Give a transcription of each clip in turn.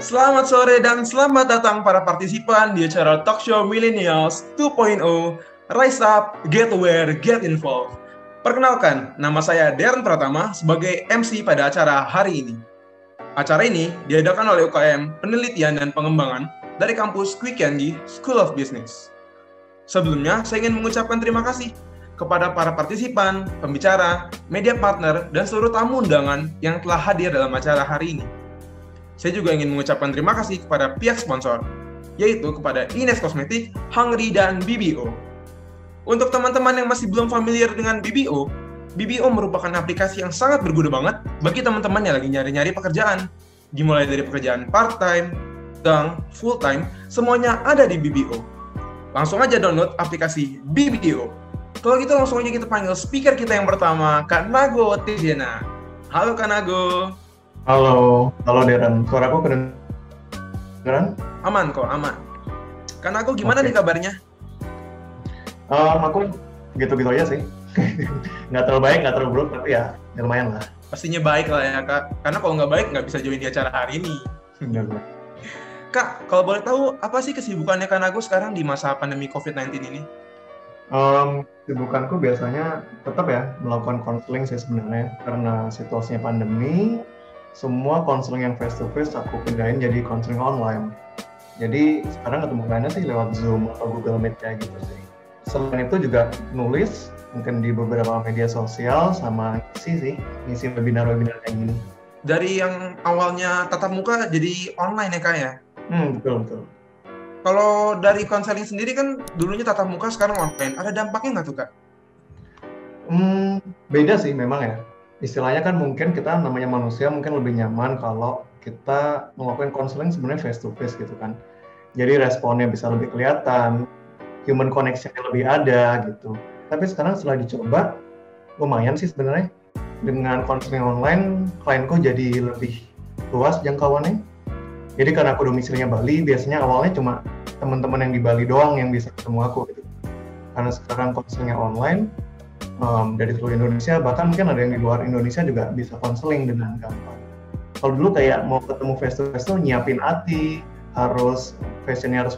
Selamat sore dan selamat datang para partisipan di acara Talk Show Millennials 2.0 Rise Up, Get Aware, Get Involved. Perkenalkan, nama saya Darren Pratama sebagai MC pada acara hari ini. Acara ini diadakan oleh UKM Penelitian dan Pengembangan dari kampus Kwi-Kian-Gi School of Business. Sebelumnya, saya ingin mengucapkan terima kasih kepada para partisipan, pembicara, media partner, dan seluruh tamu undangan yang telah hadir dalam acara hari ini. Saya juga ingin mengucapkan terima kasih kepada pihak sponsor, yaitu kepada Ines Kosmetik, Hungry, dan BBO. Untuk teman-teman yang masih belum familiar dengan BBO, BBO merupakan aplikasi yang sangat berguna banget bagi teman-teman yang lagi nyari-nyari pekerjaan. Dimulai dari pekerjaan part-time, sedang, full-time, semuanya ada di BBO. Langsung aja download aplikasi BBO. Kalau gitu langsung aja kita panggil speaker kita yang pertama, Kak Nago Tijena. Halo Kak Nago. Halo Darren, suaraku kedengeran? Aman kok, aman. Karena aku gimana nih kabarnya? Aku gitu-gitu aja sih. Nggak terlalu baik, nggak terlalu buruk, tapi ya lumayan lah. Pastinya baik lah ya Kak, karena kalau nggak baik nggak bisa join di acara hari ini. Kak, kalau boleh tahu, apa sih kesibukannya Kak Nago sekarang di masa pandemi COVID-19 ini? Kesibukanku biasanya tetap ya melakukan konseling sih sebenarnya, karena situasinya pandemi. Semua konseling yang face to face aku pindahin jadi konseling online. Jadi sekarang ketemu kliennya sih lewat Zoom atau Google Meet kayak gitu sih. Selain itu juga nulis mungkin di beberapa media sosial sama ngisi webinar-webinar kayak gini. Dari yang awalnya tatap muka jadi online ya Kak ya? Betul. Kalau dari konseling sendiri kan dulunya tatap muka sekarang online. Ada dampaknya nggak tuh Kak? Beda sih memang ya. Istilahnya kan mungkin kita namanya manusia mungkin lebih nyaman kalau kita melakukan konseling sebenarnya face to face gitu kan. Jadi responnya bisa lebih kelihatan, human connection-nya lebih ada gitu. Tapi sekarang setelah dicoba, lumayan sih sebenarnya. Dengan konseling online, klienku jadi lebih luas jangkauannya. Jadi karena aku domisilinya Bali, biasanya awalnya cuma teman-teman yang di Bali doang yang bisa ketemu aku gitu. Karena sekarang konselingnya online, dari seluruh Indonesia, bahkan mungkin ada yang di luar Indonesia juga bisa konseling dengan gampang. Kalau dulu kayak mau ketemu face to face tuh nyiapin hati, harus fashionnya harus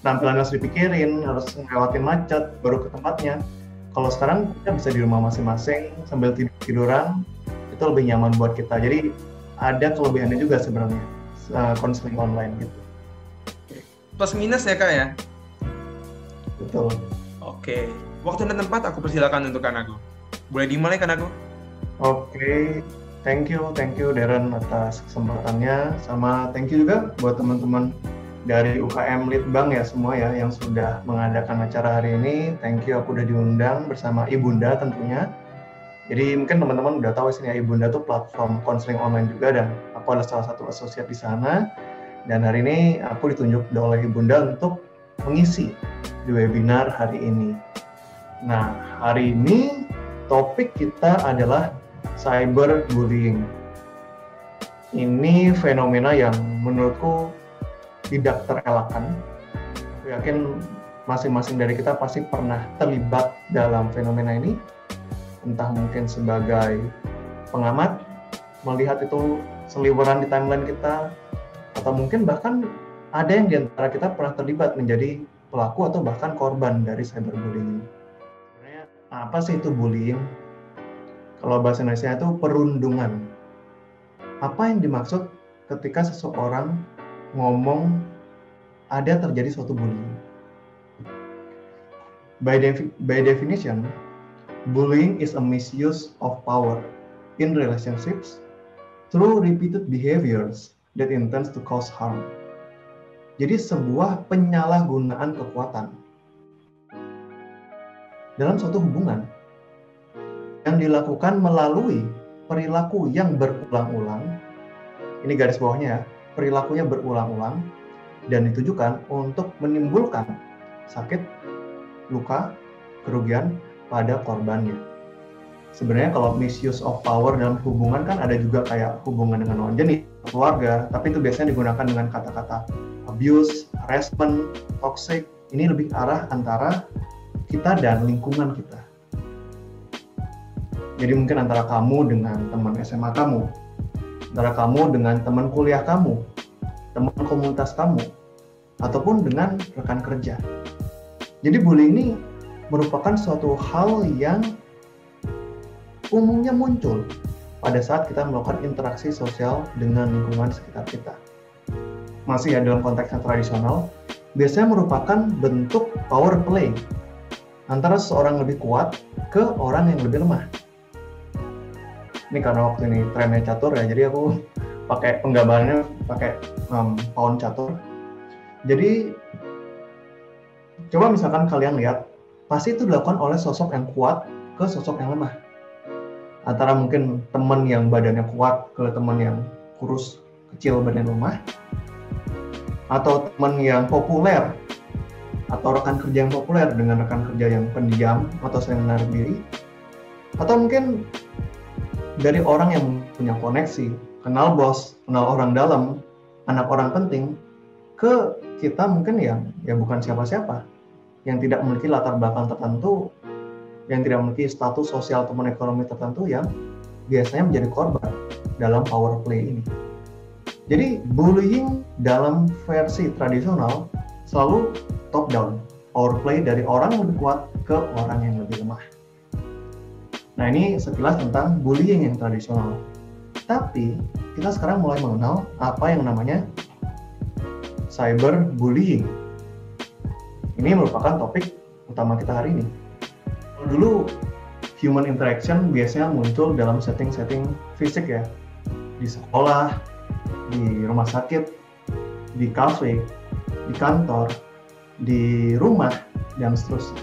penampilan harus dipikirin, harus ngelewatin macet baru ke tempatnya. Kalau sekarang kita bisa di rumah masing-masing sambil tiduran, itu lebih nyaman buat kita. Jadi ada kelebihannya juga sebenarnya konseling online gitu. Plus minus ya Kak ya? Betul. Oke. Waktu dan tempat aku persilakan untuk Kak Nago. Boleh dimulai Kak Nago? Oke. Thank you Darren atas kesempatannya, sama thank you juga buat teman-teman dari UKM Litbang ya semua ya yang sudah mengadakan acara hari ini. Thank you, aku udah diundang bersama Ibunda tentunya. Jadi mungkin teman-teman udah tahu sih ya, Ibunda tuh platform konseling online juga dan aku adalah salah satu asosiat di sana. Dan hari ini aku ditunjuk oleh Ibunda untuk mengisi di webinar hari ini. Nah, hari ini topik kita adalah cyberbullying. Ini fenomena yang menurutku tidak terelakkan. Aku yakin masing-masing dari kita pasti pernah terlibat dalam fenomena ini. Entah mungkin sebagai pengamat, melihat itu seliweran di timeline kita, atau mungkin bahkan ada yang di antara kita pernah terlibat menjadi pelaku atau bahkan korban dari cyberbullying. Sebenarnya apa sih itu bullying? Kalau bahasa Indonesia itu perundungan. Apa yang dimaksud ketika seseorang ngomong ada terjadi suatu bullying? By definition, bullying is a misuse of power in relationships through repeated behaviors that intends to cause harm. Jadi sebuah penyalahgunaan kekuatan dalam suatu hubungan yang dilakukan melalui perilaku yang berulang-ulang. Ini garis bawahnya ya, perilakunya berulang-ulang dan ditujukan untuk menimbulkan sakit, luka, kerugian pada korbannya. Sebenarnya kalau misuse of power dalam hubungan kan ada juga kayak hubungan dengan lawan jenis, keluarga, tapi itu biasanya digunakan dengan kata-kata abuse, harassment, toxic. Ini lebih arah antara kita dan lingkungan kita. Jadi mungkin antara kamu dengan teman SMA kamu, antara kamu dengan teman kuliah kamu, teman komunitas kamu, ataupun dengan rekan kerja. Jadi bullying ini merupakan suatu hal yang umumnya muncul pada saat kita melakukan interaksi sosial dengan lingkungan sekitar kita. Masih ya dalam konteks yang tradisional, biasanya merupakan bentuk power play antara seseorang lebih kuat ke orang yang lebih lemah. Ini karena waktu ini trennya catur ya, jadi aku pakai penggambarannya pakai pound catur. Jadi coba misalkan kalian lihat, pasti itu dilakukan oleh sosok yang kuat ke sosok yang lemah. Antara mungkin teman yang badannya kuat ke teman yang kurus, kecil, badan lemah, atau teman yang populer, atau rekan kerja yang populer dengan rekan kerja yang pendiam atau sering menarik diri, atau mungkin dari orang yang punya koneksi, kenal bos, kenal orang dalam, anak orang penting, ke kita mungkin yang bukan siapa-siapa, yang tidak memiliki latar belakang tertentu, yang tidak memiliki status sosial ataupun ekonomi tertentu, yang biasanya menjadi korban dalam power play ini. Jadi bullying dalam versi tradisional selalu top down, power play dari orang yang lebih kuat ke orang yang lebih lemah. Nah, ini sekilas tentang bullying yang tradisional. Tapi kita sekarang mulai mengenal apa yang namanya cyberbullying. Ini merupakan topik utama kita hari ini. Dulu human interaction biasanya muncul dalam setting-setting fisik ya, di sekolah, di rumah sakit, di kafe, di kantor, di rumah, dan seterusnya.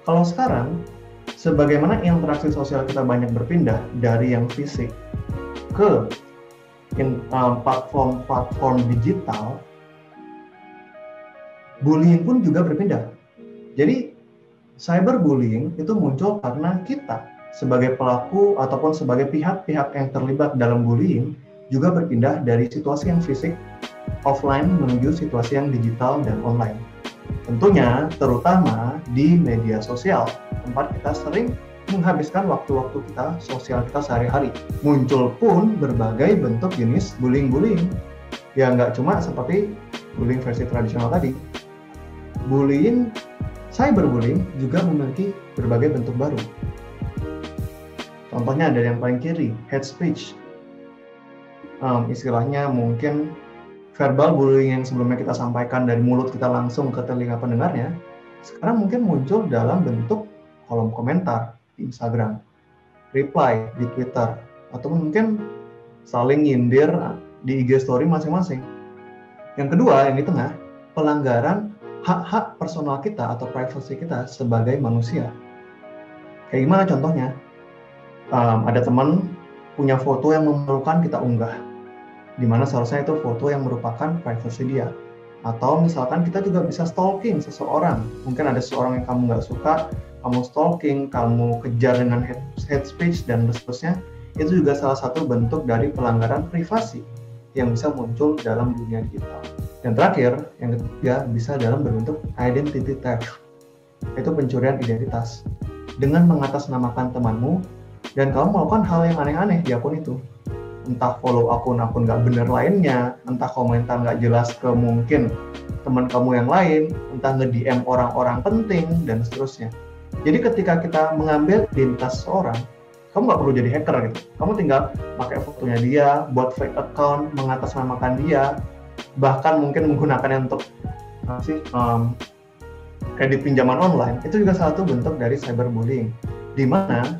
Kalau sekarang, sebagaimana interaksi sosial kita banyak berpindah dari yang fisik ke platform digital, bullying pun juga berpindah. Jadi cyberbullying itu muncul karena kita sebagai pelaku ataupun sebagai pihak-pihak yang terlibat dalam bullying juga berpindah dari situasi yang fisik offline menuju situasi yang digital dan online. Tentunya terutama di media sosial, tempat kita sering menghabiskan waktu-waktu kita sosial kita sehari-hari. Muncul pun berbagai bentuk jenis bullying. Ya nggak cuma seperti bullying versi tradisional tadi. Bullying, cyberbullying juga memiliki berbagai bentuk baru. Contohnya dari yang paling kiri, hate speech. Istilahnya mungkin verbal bullying yang sebelumnya kita sampaikan dari mulut kita langsung ke telinga pendengarnya, sekarang mungkin muncul dalam bentuk kolom komentar di Instagram, reply di Twitter, atau mungkin saling nyindir di IG story masing-masing. Yang kedua, yang di tengah, pelanggaran hak-hak personal kita atau privacy kita sebagai manusia. Kayak gimana contohnya? Ada teman punya foto yang memalukan kita unggah, di mana seharusnya itu foto yang merupakan privacy dia. Atau misalkan kita juga bisa stalking seseorang. Mungkin ada seseorang yang kamu nggak suka, kamu stalking, kamu kejar dengan hate speech, dan seterusnya. Itu juga salah satu bentuk dari pelanggaran privasi yang bisa muncul dalam dunia digital. Dan terakhir, yang ketiga, bisa dalam bentuk identity theft. Itu pencurian identitas. Dengan mengatasnamakan temanmu, dan kamu melakukan hal yang aneh-aneh di akun itu. Entah follow akun-akun nggak bener lainnya, entah komentar nggak jelas ke mungkin teman kamu yang lain, entah nge-DM orang-orang penting, dan seterusnya. Jadi ketika kita mengambil identitas seseorang, kamu nggak perlu jadi hacker gitu. Kamu tinggal pakai fotonya dia, buat fake account, mengatasnamakan dia, bahkan mungkin menggunakannya untuk kredit pinjaman online. Itu juga salah satu bentuk dari cyberbullying, di mana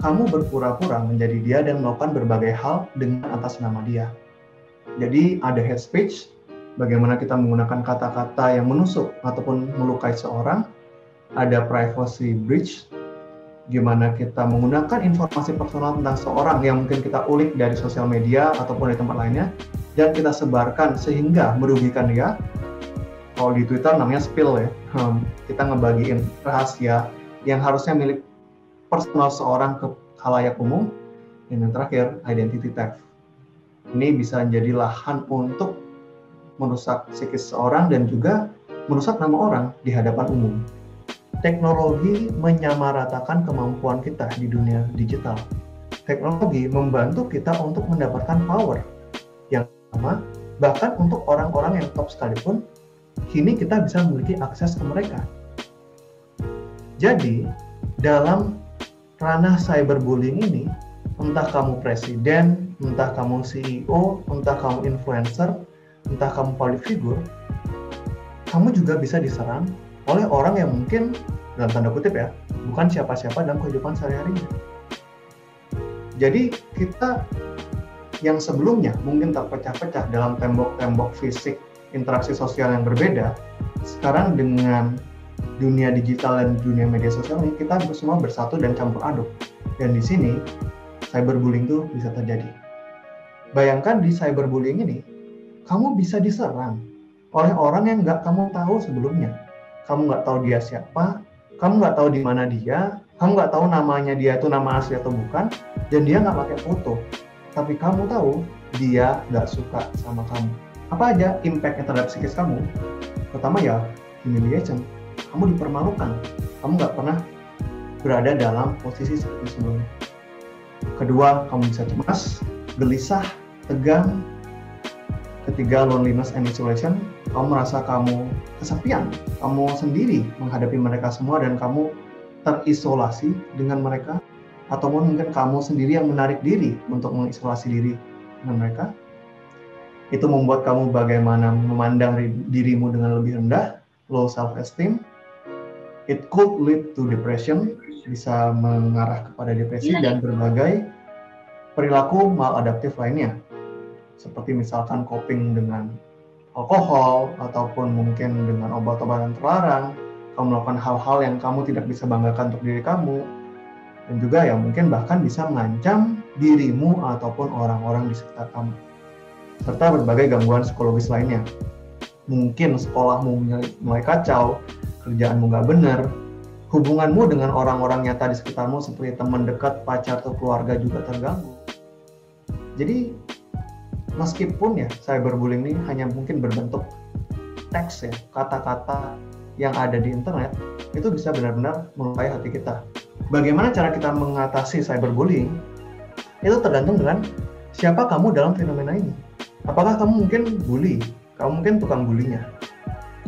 kamu berpura-pura menjadi dia dan melakukan berbagai hal dengan atas nama dia. Jadi ada hate speech, bagaimana kita menggunakan kata-kata yang menusuk ataupun melukai seorang. Ada privacy breach, gimana kita menggunakan informasi personal tentang seorang yang mungkin kita ulik dari sosial media ataupun dari tempat lainnya, dan kita sebarkan sehingga merugikan dia. Kalau di Twitter namanya spill ya, kita ngebagiin rahasia yang harusnya milik personal seorang ke khalayak umum. Dan yang terakhir, identity theft. Ini bisa menjadi lahan untuk merusak psikis seorang dan juga merusak nama orang di hadapan umum. Teknologi menyamaratakan kemampuan kita di dunia digital. Teknologi membantu kita untuk mendapatkan power. Yang pertama, Bahkan untuk orang-orang yang top sekalipun, kini kita bisa memiliki akses ke mereka. Jadi, dalam ranah cyberbullying ini, entah kamu presiden, entah kamu CEO, entah kamu influencer, entah kamu public figure, kamu juga bisa diserang oleh orang yang mungkin, dalam tanda kutip ya, bukan siapa-siapa dalam kehidupan sehari-harinya. Jadi kita yang sebelumnya mungkin terpecah-pecah dalam tembok-tembok fisik interaksi sosial yang berbeda, sekarang dengan dunia digital dan dunia media sosial ini kita semua bersatu dan campur aduk. Dan di sini cyberbullying itu bisa terjadi. Bayangkan di cyberbullying ini, kamu bisa diserang oleh orang yang nggak kamu tahu sebelumnya. Kamu nggak tahu dia siapa, kamu nggak tahu di mana dia, kamu nggak tahu namanya dia itu nama asli atau bukan, dan dia nggak pakai foto. Tapi kamu tahu dia nggak suka sama kamu. Apa aja impact-nya terhadap psikis kamu? Pertama ya, humiliation. Kamu dipermalukan. Kamu nggak pernah berada dalam posisi seperti sebelumnya. Kedua, kamu bisa cemas, gelisah, tegang. Ketiga, loneliness and isolation. Kamu merasa kamu kesepian, kamu sendiri menghadapi mereka semua dan kamu terisolasi dengan mereka. Atau mungkin kamu sendiri yang menarik diri untuk mengisolasi diri dengan mereka. Itu membuat kamu bagaimana memandang dirimu dengan lebih rendah, low self-esteem. It could lead to depression, bisa mengarah kepada depresi dan berbagai perilaku maladaptif lainnya. Seperti misalkan coping dengan alkohol, ataupun mungkin dengan obat-obatan terlarang, kamu melakukan hal-hal yang kamu tidak bisa banggakan untuk diri kamu, dan juga ya mungkin bahkan bisa mengancam dirimu ataupun orang-orang di sekitar kamu. Serta berbagai gangguan psikologis lainnya. Mungkin sekolahmu mulai kacau, kerjaanmu nggak benar, hubunganmu dengan orang-orang nyata di sekitarmu seperti teman dekat, pacar, atau keluarga juga terganggu. Jadi, meskipun ya cyberbullying ini hanya mungkin berbentuk teks ya, kata-kata yang ada di internet, itu bisa benar-benar melukai hati kita. Bagaimana cara kita mengatasi cyberbullying? Itu tergantung dengan siapa kamu dalam fenomena ini. Apakah kamu mungkin bully, kamu mungkin tukang bulinya,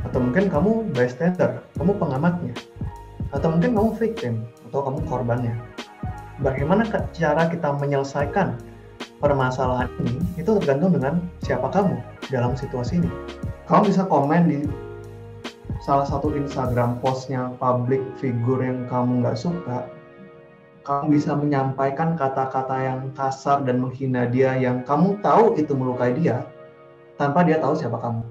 atau mungkin kamu bystander, kamu pengamatnya, atau mungkin kamu victim, atau kamu korbannya. Bagaimana cara kita menyelesaikan permasalahan ini, itu tergantung dengan siapa kamu dalam situasi ini. Kamu bisa komen di salah satu Instagram postnya public figure yang kamu nggak suka. Kamu bisa menyampaikan kata-kata yang kasar dan menghina dia yang kamu tahu itu melukai dia tanpa dia tahu siapa kamu.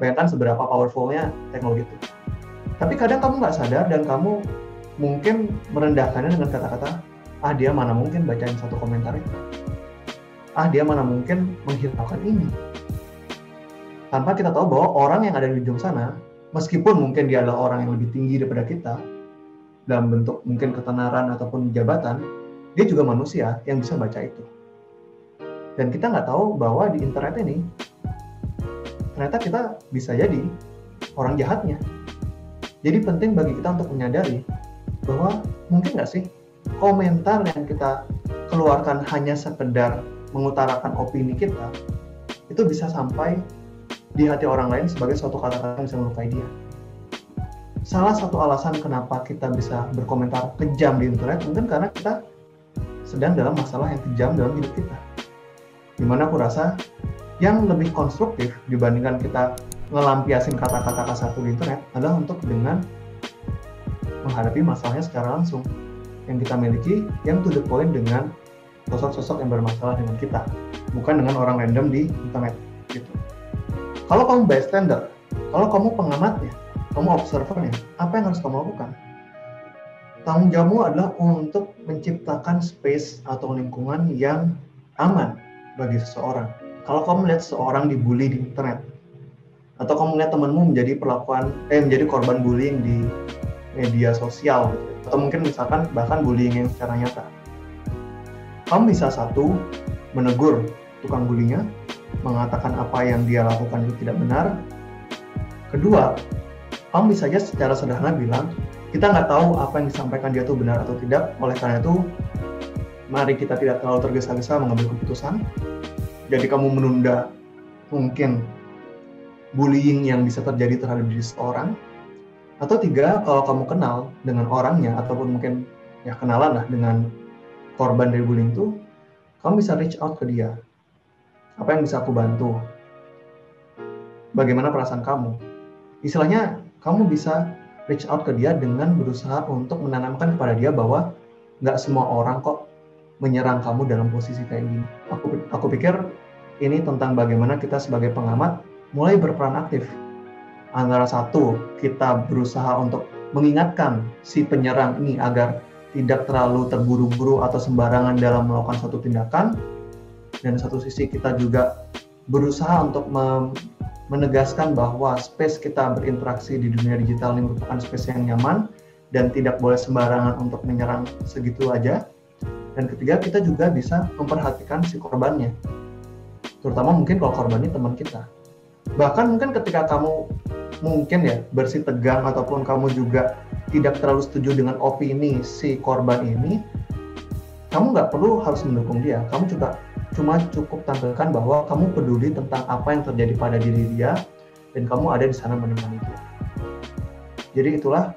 Bayangkan seberapa powerfulnya teknologi itu. Tapi kadang kamu nggak sadar dan kamu mungkin merendahkannya dengan kata-kata, dia mana mungkin bacain satu komentar itu. Dia mana mungkin menghiraukan ini. Tanpa kita tahu bahwa orang yang ada di ujung sana, meskipun mungkin dia adalah orang yang lebih tinggi daripada kita, dalam bentuk mungkin ketenaran ataupun jabatan, dia juga manusia yang bisa baca itu. Dan kita nggak tahu bahwa di internet ini, ternyata kita bisa jadi orang jahatnya. Jadi penting bagi kita untuk menyadari bahwa mungkin nggak sih komentar yang kita keluarkan hanya sekedar mengutarakan opini kita, itu bisa sampai di hati orang lain sebagai suatu kata-kata yang bisa melukai dia. Salah satu alasan kenapa kita bisa berkomentar kejam di internet mungkin karena kita sedang dalam masalah yang kejam dalam hidup kita. Dimana aku rasa yang lebih konstruktif dibandingkan kita ngelampiasin kata-kata kasar di internet adalah untuk dengan menghadapi masalahnya secara langsung yang kita miliki, yang to the point dengan sosok-sosok yang bermasalah dengan kita, bukan dengan orang random di internet gitu. Kalau kamu bystander, kalau kamu pengamatnya, kamu observernya, apa yang harus kamu lakukan? Tanggung jawabmu adalah untuk menciptakan space atau lingkungan yang aman bagi seseorang. Kalau kamu melihat seseorang dibully di internet, atau kamu melihat temanmu menjadi menjadi korban bullying di media sosial, gitu, atau mungkin misalkan bahkan bullying yang secara nyata, kamu bisa satu, menegur tukang bulinya, mengatakan apa yang dia lakukan itu tidak benar. Kedua, kamu bisa saja secara sederhana bilang, kita nggak tahu apa yang disampaikan dia itu benar atau tidak, oleh karena itu, mari kita tidak terlalu tergesa-gesa mengambil keputusan. Jadi kamu menunda mungkin bullying yang bisa terjadi terhadap diri seorang. Atau 3, kalau kamu kenal dengan orangnya, ataupun mungkin ya kenalan lah dengan korban dari bullying itu, kamu bisa reach out ke dia. Apa yang bisa aku bantu? Bagaimana perasaan kamu? Istilahnya, kamu bisa reach out ke dia dengan berusaha untuk menanamkan kepada dia bahwa nggak semua orang kok menyerang kamu dalam posisi kayak gini. Aku pikir ini tentang bagaimana kita sebagai pengamat mulai berperan aktif. Antara satu, kita berusaha untuk mengingatkan si penyerang ini agar tidak terlalu terburu-buru atau sembarangan dalam melakukan satu tindakan. Dan satu sisi kita juga berusaha untuk menegaskan bahwa space kita berinteraksi di dunia digital ini merupakan space yang nyaman dan tidak boleh sembarangan untuk menyerang segitu aja. Dan ketiga, kita juga bisa memperhatikan si korbannya. Terutama mungkin kalau korbannya teman kita. Bahkan mungkin ketika kamu mungkin ya bersih tegang ataupun kamu juga tidak terlalu setuju dengan opini si korban ini, kamu nggak perlu harus mendukung dia. Kamu juga cuma cukup tampilkan bahwa kamu peduli tentang apa yang terjadi pada diri dia dan kamu ada di sana menemani dia. Jadi itulah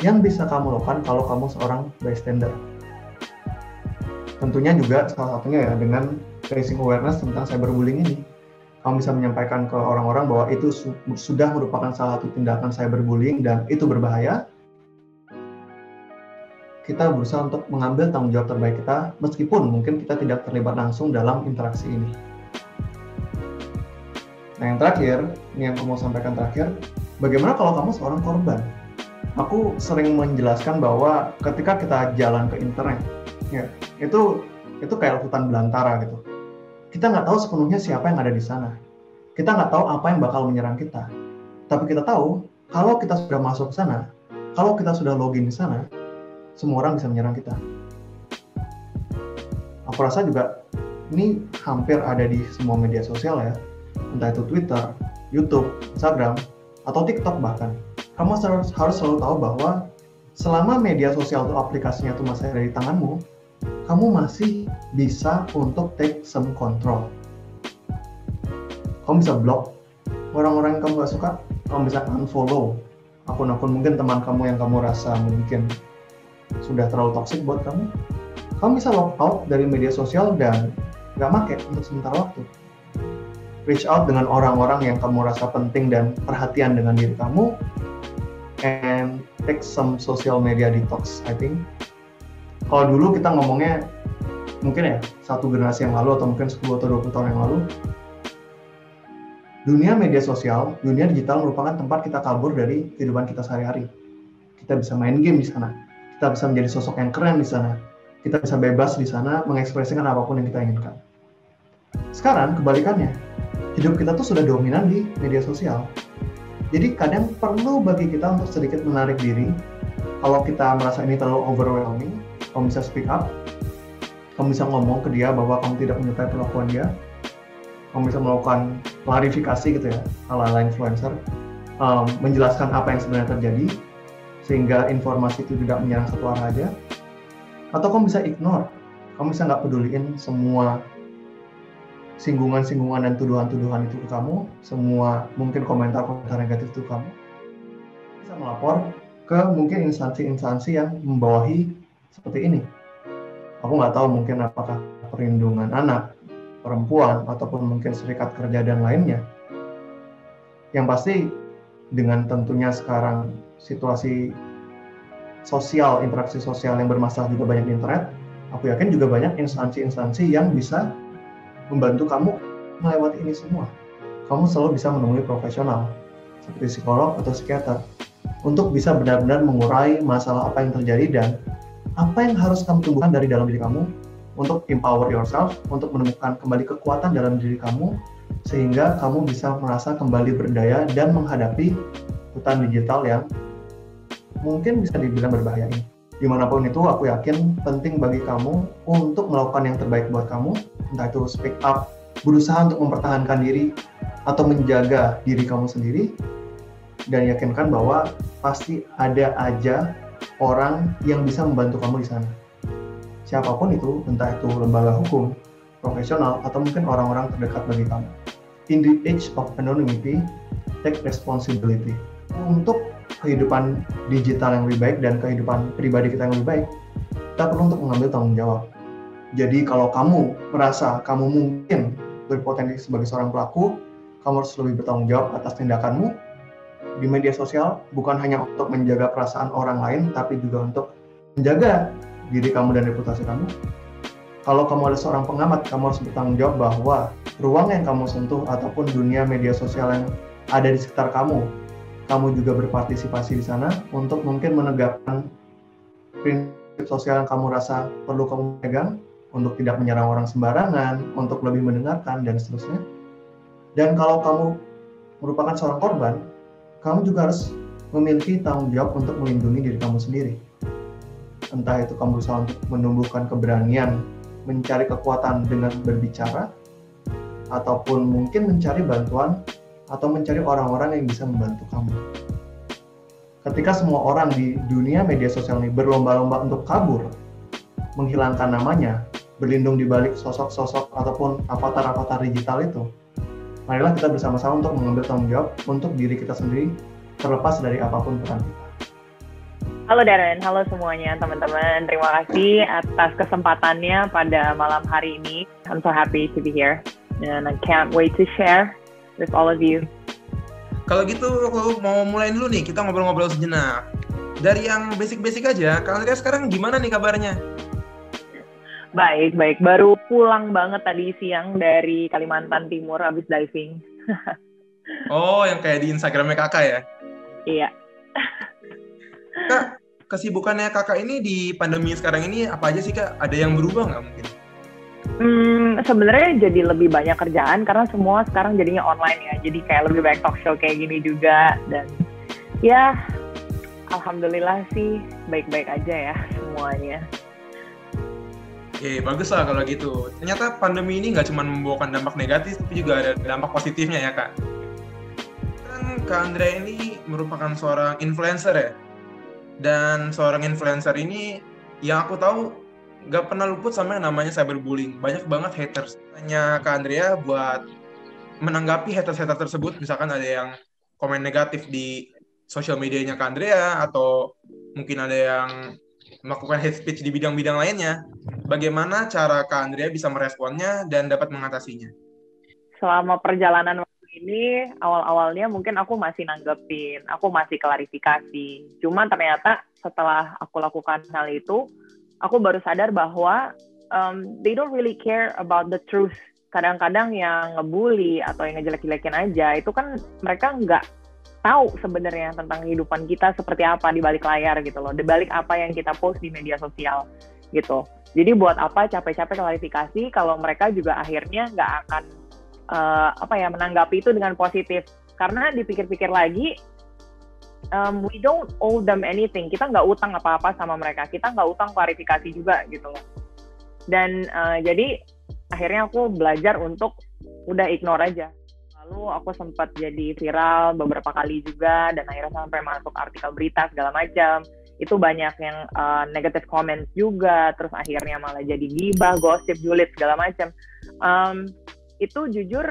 yang bisa kamu lakukan kalau kamu seorang bystander. Tentunya juga salah satunya ya dengan raising awareness tentang cyberbullying ini. Kamu bisa menyampaikan ke orang-orang bahwa itu sudah merupakan salah satu tindakan cyberbullying dan itu berbahaya. Kita berusaha untuk mengambil tanggung jawab terbaik kita, meskipun mungkin kita tidak terlibat langsung dalam interaksi ini. Nah yang terakhir, ini yang aku mau sampaikan terakhir, bagaimana kalau kamu seorang korban? Aku sering menjelaskan bahwa ketika kita jalan ke internet, ya, itu kayak hutan belantara gitu. Kita nggak tahu sepenuhnya siapa yang ada di sana. Kita nggak tahu apa yang bakal menyerang kita. Tapi kita tahu, kalau kita sudah masuk ke sana, kalau kita sudah login di sana, semua orang bisa menyerang kita. Aku rasa juga ini hampir ada di semua media sosial ya. Entah itu Twitter, YouTube, Instagram, atau TikTok bahkan. Kamu harus selalu tahu bahwa selama media sosial atau aplikasinya itu masih ada di tanganmu, kamu masih bisa untuk take some control. Kamu bisa block orang-orang yang kamu gak suka, kamu bisa unfollow akun-akun mungkin teman kamu yang kamu rasa mungkin sudah terlalu toxic buat kamu. Kamu bisa log out dari media sosial dan gak make untuk sementara waktu. Reach out dengan orang-orang yang kamu rasa penting dan perhatian dengan diri kamu, and take some social media detox, I think. Kalau dulu kita ngomongnya mungkin ya satu generasi yang lalu atau mungkin 10 atau 20 tahun yang lalu, dunia media sosial, dunia digital merupakan tempat kita kabur dari kehidupan kita sehari-hari. Kita bisa main game di sana, kita bisa menjadi sosok yang keren di sana, kita bisa bebas di sana mengekspresikan apapun yang kita inginkan. Sekarang kebalikannya, hidup kita tuh sudah dominan di media sosial. Jadi kadang perlu bagi kita untuk sedikit menarik diri. Kalau kita merasa ini terlalu overwhelming, kamu bisa speak up, kamu bisa ngomong ke dia bahwa kamu tidak menyukai perlakuan dia, kamu bisa melakukan klarifikasi gitu ya, ala-ala influencer, menjelaskan apa yang sebenarnya terjadi, sehingga informasi itu tidak menyerang satu arah aja, atau kamu bisa ignore, kamu bisa nggak peduliin semua singgungan-singgungan dan tuduhan-tuduhan itu ke kamu, semua mungkin komentar-komentar negatif itu kamu, bisa melapor ke mungkin instansi-instansi yang membawahi seperti ini. Aku nggak tahu mungkin apakah perlindungan anak, perempuan, ataupun mungkin serikat kerja dan lainnya. Yang pasti dengan tentunya sekarang situasi sosial, interaksi sosial yang bermasalah juga banyak di internet, aku yakin juga banyak instansi-instansi yang bisa membantu kamu melewati ini semua. Kamu selalu bisa menemui profesional seperti psikolog atau psikiater untuk bisa benar-benar mengurai masalah apa yang terjadi dan apa yang harus kamu tumbuhkan dari dalam diri kamu untuk empower yourself, untuk menemukan kembali kekuatan dalam diri kamu sehingga kamu bisa merasa kembali berdaya dan menghadapi hutan digital yang mungkin bisa dibilang berbahaya ini. Dimanapun itu, aku yakin penting bagi kamu untuk melakukan yang terbaik buat kamu, entah itu speak up, berusaha untuk mempertahankan diri atau menjaga diri kamu sendiri, dan yakinkan bahwa pasti ada aja orang yang bisa membantu kamu di sana. Siapapun itu, entah itu lembaga hukum, profesional, atau mungkin orang-orang terdekat bagi kamu. in the age of anonymity, take responsibility. Untuk kehidupan digital yang lebih baik dan kehidupan pribadi kita yang lebih baik, kita perlu untuk mengambil tanggung jawab. Jadi kalau kamu merasa kamu mungkin berpotensi sebagai seorang pelaku, kamu harus lebih bertanggung jawab atas tindakanmu di media sosial, bukan hanya untuk menjaga perasaan orang lain, tapi juga untuk menjaga diri kamu dan reputasi kamu. Kalau kamu adalah seorang pengamat, kamu harus bertanggung jawab bahwa ruang yang kamu sentuh ataupun dunia media sosial yang ada di sekitar kamu juga berpartisipasi di sana untuk mungkin menegakkan prinsip sosial yang kamu rasa perlu kamu pegang, untuk tidak menyerang orang sembarangan, untuk lebih mendengarkan, dan seterusnya. Dan kalau kamu merupakan seorang korban, kamu juga harus memiliki tanggung jawab untuk melindungi diri kamu sendiri. Entah itu kamu berusaha untuk menumbuhkan keberanian, mencari kekuatan dengan berbicara, ataupun mungkin mencari bantuan, atau mencari orang-orang yang bisa membantu kamu. Ketika semua orang di dunia media sosial ini berlomba-lomba untuk kabur, menghilangkan namanya, berlindung di balik sosok-sosok ataupun avatar-avatar digital itu, marilah kita bersama-sama untuk mengambil tanggung jawab untuk diri kita sendiri, terlepas dari apapun peran kita. Halo Darren, halo semuanya teman-teman. Terima kasih atas kesempatannya pada malam hari ini. I'm so happy to be here and I can't wait to share with all of you. Kalau gitu, aku mau mulai dulu nih, kita ngobrol-ngobrol sejenak. Dari yang basic-basic aja, Kak Andrea sekarang gimana nih kabarnya? Baik. Baru pulang banget tadi siang dari Kalimantan Timur habis diving. Oh, yang kayak di Instagramnya kakak ya? Iya. Kak, kesibukannya kakak ini di pandemi sekarang ini apa aja sih Kak? Ada yang berubah nggak mungkin? Sebenarnya jadi lebih banyak kerjaan karena semua sekarang jadinya online ya. Jadi kayak lebih banyak talk show kayak gini juga. Dan ya, alhamdulillah sih baik-baik aja ya semuanya. Oke, bagus lah kalau gitu. Ternyata pandemi ini nggak cuma membawakan dampak negatif, tapi juga ada dampak positifnya ya Kak. Kan Kak Andrea ini merupakan seorang influencer ya. Dan seorang influencer ini yang aku tahu nggak pernah luput sama yang namanya cyberbullying. Banyak banget haters. Hanya Kak Andrea buat menanggapi haters-haters tersebut, misalkan ada yang komen negatif di sosial medianya Kak Andrea, atau mungkin ada yang melakukan hate speech di bidang-bidang lainnya. Bagaimana cara Kak Andrea bisa meresponnya dan dapat mengatasinya? Selama perjalanan waktu ini, awal-awalnya mungkin aku masih nanggepin, aku masih klarifikasi. Cuman ternyata setelah aku lakukan hal itu, aku baru sadar bahwa they don't really care about the truth. Kadang-kadang yang ngebully atau yang ngejelek-jelekin aja, itu kan mereka nggak tahu sebenarnya tentang kehidupan kita seperti apa di balik layar gitu loh, di balik apa yang kita post di media sosial gitu. Jadi buat apa capek-capek klarifikasi kalau mereka juga akhirnya nggak akan menanggapi itu dengan positif. Karena dipikir-pikir lagi, we don't owe them anything. Kita nggak utang apa-apa sama mereka. Kita nggak utang klarifikasi juga gitu loh. Dan jadi akhirnya aku belajar untuk udah ignore aja. Lalu aku sempat jadi viral beberapa kali juga, dan akhirnya sampai masuk artikel berita segala macam. Itu banyak yang negative comments juga, terus akhirnya malah jadi gibah, gosip, julid, segala macam. Itu jujur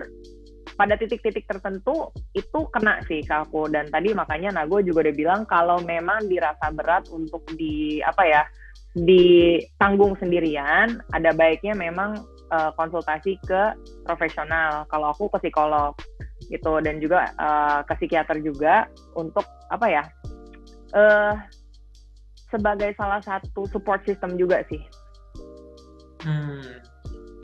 pada titik-titik tertentu itu kena sih ke aku. Dan tadi makanya Nago juga udah bilang kalau memang dirasa berat untuk ditanggung sendirian, ada baiknya memang konsultasi ke profesional. Kalau aku ke psikolog gitu, dan juga ke psikiater juga untuk sebagai salah satu support system juga sih.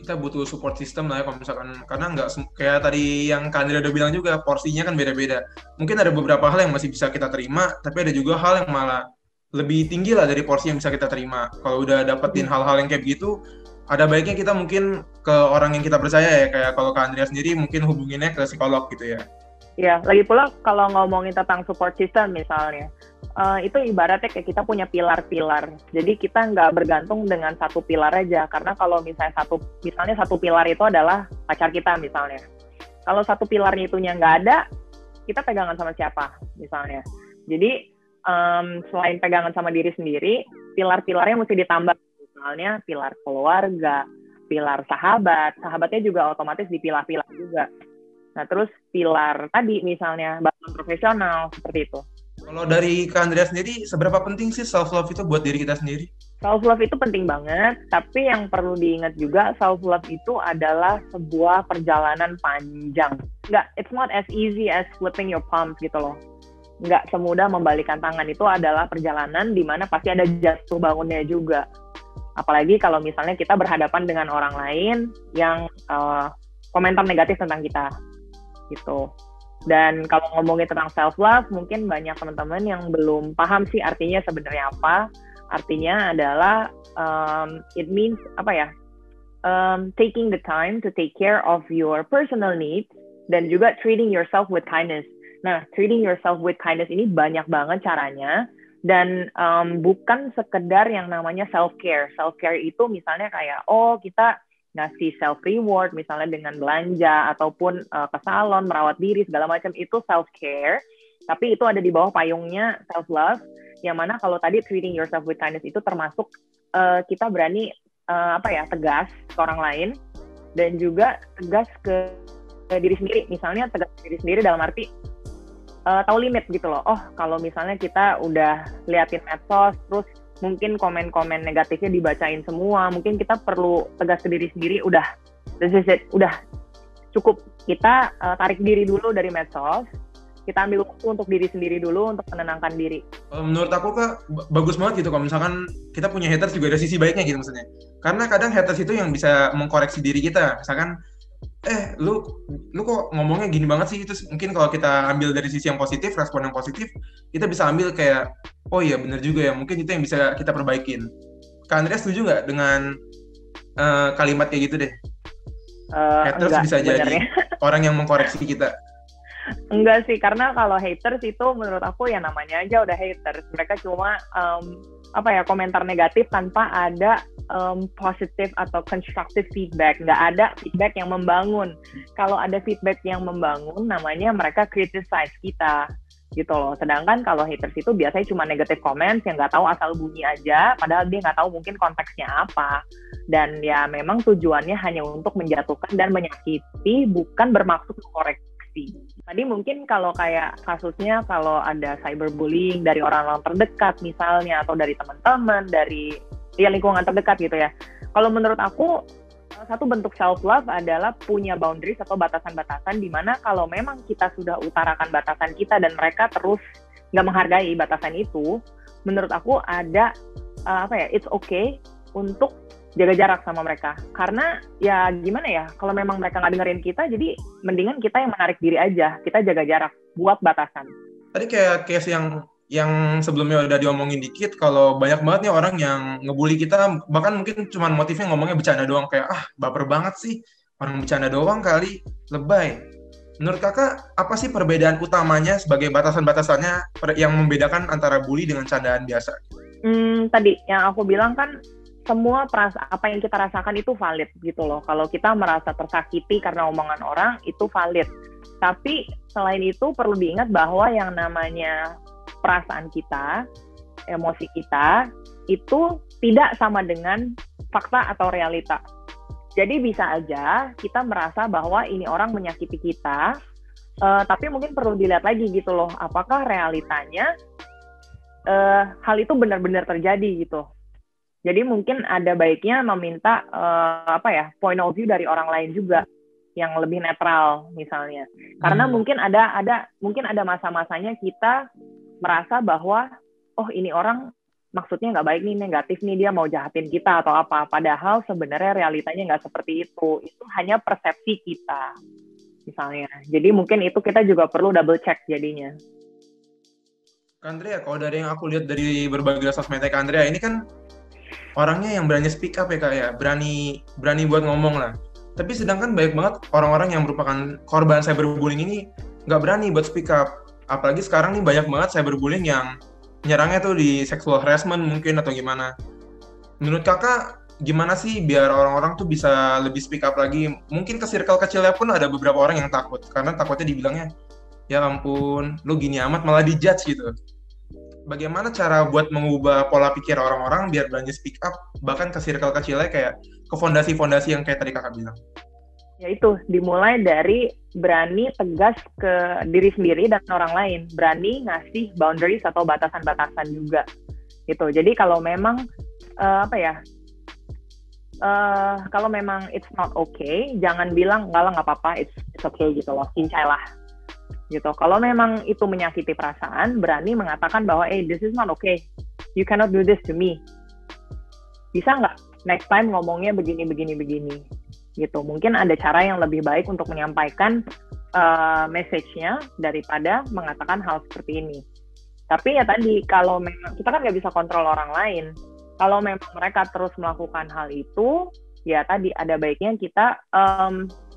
Kita butuh support system lah ya kalau misalkan, karena nggak kayak tadi yang Kak Andrea udah bilang juga, porsinya kan beda-beda. Mungkin ada beberapa hal yang masih bisa kita terima, tapi ada juga hal yang malah lebih tinggi lah dari porsi yang bisa kita terima. Kalau udah dapetin hal-hal yang kayak begitu, ada baiknya kita mungkin ke orang yang kita percaya ya, kayak kalau Kak Andrea sendiri mungkin hubunginnya ke psikolog gitu ya. Ya, lagi pula kalau ngomongin tentang support system misalnya, itu ibaratnya kayak kita punya pilar-pilar. Jadi kita nggak bergantung dengan satu pilar aja, karena kalau misalnya satu pilar itu adalah pacar kita misalnya. Kalau satu pilarnya itunya nggak ada, kita pegangan sama siapa misalnya. Jadi selain pegangan sama diri sendiri, pilar-pilarnya mesti ditambah. Misalnya pilar keluarga, pilar sahabatnya juga otomatis dipilah-pilah juga. Nah, terus pilar tadi misalnya bantuan profesional, seperti itu. Kalau dari Kak Andrea sendiri, seberapa penting sih self-love itu buat diri kita sendiri? Self-love itu penting banget, tapi yang perlu diingat juga, self-love itu adalah sebuah perjalanan panjang. It's not as easy as flipping your palms gitu loh. Nggak semudah membalikan tangan, itu adalah perjalanan di mana pasti ada jatuh bangunnya juga. Apalagi kalau misalnya kita berhadapan dengan orang lain yang komentar negatif tentang kita, gitu. Dan kalau ngomongin tentang self-love, mungkin banyak teman-teman yang belum paham sih artinya sebenarnya apa. Artinya adalah it means taking the time to take care of your personal needs dan juga treating yourself with kindness. Nah, treating yourself with kindness ini banyak banget caranya dan bukan sekedar yang namanya self-care. Self-care itu misalnya kayak kita ngasih self-reward misalnya dengan belanja ataupun ke salon, merawat diri, segala macam, itu self-care. Tapi itu ada di bawah payungnya self-love, yang mana kalau tadi treating yourself with kindness itu termasuk kita berani tegas ke orang lain dan juga tegas ke diri sendiri. Misalnya tegas ke diri sendiri dalam arti tahu limit gitu loh. Kalau misalnya kita udah liatin medsos, terus mungkin komen-komen negatifnya dibacain semua, mungkin kita perlu tegas ke diri sendiri, udah, this is it, udah cukup. Kita tarik diri dulu dari medsos, kita ambil waktu untuk diri sendiri dulu, untuk menenangkan diri. Menurut aku Kak, bagus banget gitu kalau misalkan kita punya haters juga ada sisi baiknya gitu maksudnya. Karena kadang haters itu yang bisa mengkoreksi diri kita. Misalkan, lu kok ngomongnya gini banget sih, terus mungkin kalau kita ambil dari sisi yang positif, respon yang positif, kita bisa ambil kayak, oh iya benar juga ya, mungkin itu yang bisa kita perbaikin. Kak Andrea setuju nggak dengan kalimat kayak gitu deh? Haters Enggak, bisa sebenarnya jadi orang yang mengkoreksi kita. Enggak sih, karena kalau haters itu menurut aku ya namanya aja udah haters. Mereka cuma komentar negatif tanpa ada positif atau constructive feedback. Nggak ada feedback yang membangun. Kalau ada feedback yang membangun, namanya mereka criticize kita, gitu loh. Sedangkan kalau haters itu biasanya cuma negative comments yang nggak tahu asal bunyi aja, padahal dia nggak tahu mungkin konteksnya apa. Dan ya memang tujuannya hanya untuk menjatuhkan dan menyakiti, bukan bermaksud mengkoreksi. Tadi mungkin kalau kayak kasusnya kalau ada cyberbullying dari orang-orang terdekat misalnya, atau dari teman-teman, dari lingkungan terdekat gitu ya. Kalau menurut aku, satu bentuk self-love adalah punya boundaries atau batasan-batasan, di mana kalau memang kita sudah utarakan batasan kita dan mereka terus nggak menghargai batasan itu, menurut aku ada it's okay untuk jaga jarak sama mereka. Karena ya gimana ya, kalau memang mereka nggak dengerin kita, jadi mendingan kita yang menarik diri aja, kita jaga jarak, buat batasan. Tadi kayak case yang sebelumnya udah diomongin dikit, kalau banyak banget nih orang yang ngebully kita, bahkan mungkin cuma motifnya ngomongnya bercanda doang, kayak baper banget sih, orang bercanda doang kali, lebay. Menurut kakak, apa sih perbedaan utamanya sebagai batasan-batasannya yang membedakan antara bully dengan candaan biasa? Tadi yang aku bilang kan, semua apa yang kita rasakan itu valid gitu loh. Kalau kita merasa tersakiti karena omongan orang, itu valid. Tapi selain itu perlu diingat bahwa yang namanya perasaan kita, emosi kita, itu tidak sama dengan fakta atau realita. Jadi bisa aja kita merasa bahwa ini orang menyakiti kita, tapi mungkin perlu dilihat lagi gitu loh, apakah realitanya hal itu benar-benar terjadi gitu. Jadi mungkin ada baiknya meminta point of view dari orang lain juga yang lebih netral misalnya. Karena mungkin ada masa-masanya kita merasa bahwa ini orang maksudnya nggak baik nih, negatif nih, dia mau jahatin kita atau apa. Padahal sebenarnya realitanya nggak seperti itu. Itu hanya persepsi kita misalnya. Jadi mungkin itu kita juga perlu double check jadinya. Kak Andrea, kalau dari yang aku lihat dari berbagai sosmednya Kak Andrea, ini kan orangnya yang berani speak up ya Kak ya, berani buat ngomong lah. Tapi sedangkan banyak banget orang-orang yang merupakan korban cyberbullying ini nggak berani buat speak up. Apalagi sekarang nih banyak banget cyberbullying yang nyerangnya tuh di sexual harassment mungkin atau gimana. Menurut kakak, gimana sih biar orang-orang tuh bisa lebih speak up lagi? Mungkin ke circle kecilnya pun ada beberapa orang yang takut, karena takutnya dibilangnya, ya ampun, lu gini amat malah dijudge gitu. Bagaimana cara buat mengubah pola pikir orang-orang biar berani speak up, bahkan ke circle kecilnya kayak ke fondasi-fondasi yang kayak tadi kakak bilang? Yaitu dimulai dari berani tegas ke diri sendiri dan orang lain, berani ngasih boundaries atau batasan-batasan juga gitu. Jadi kalau memang kalau memang it's not okay, jangan bilang enggak lah nggak apa-apa, it's okay gitu loh, cincai lah gitu. Kalau memang itu menyakiti perasaan, berani mengatakan bahwa this is not okay, you cannot do this to me, bisa nggak next time ngomongnya begini gitu. Mungkin ada cara yang lebih baik untuk menyampaikan message-nya daripada mengatakan hal seperti ini. Tapi ya tadi, kalau memang kita kan nggak bisa kontrol orang lain, kalau memang mereka terus melakukan hal itu, ya tadi ada baiknya kita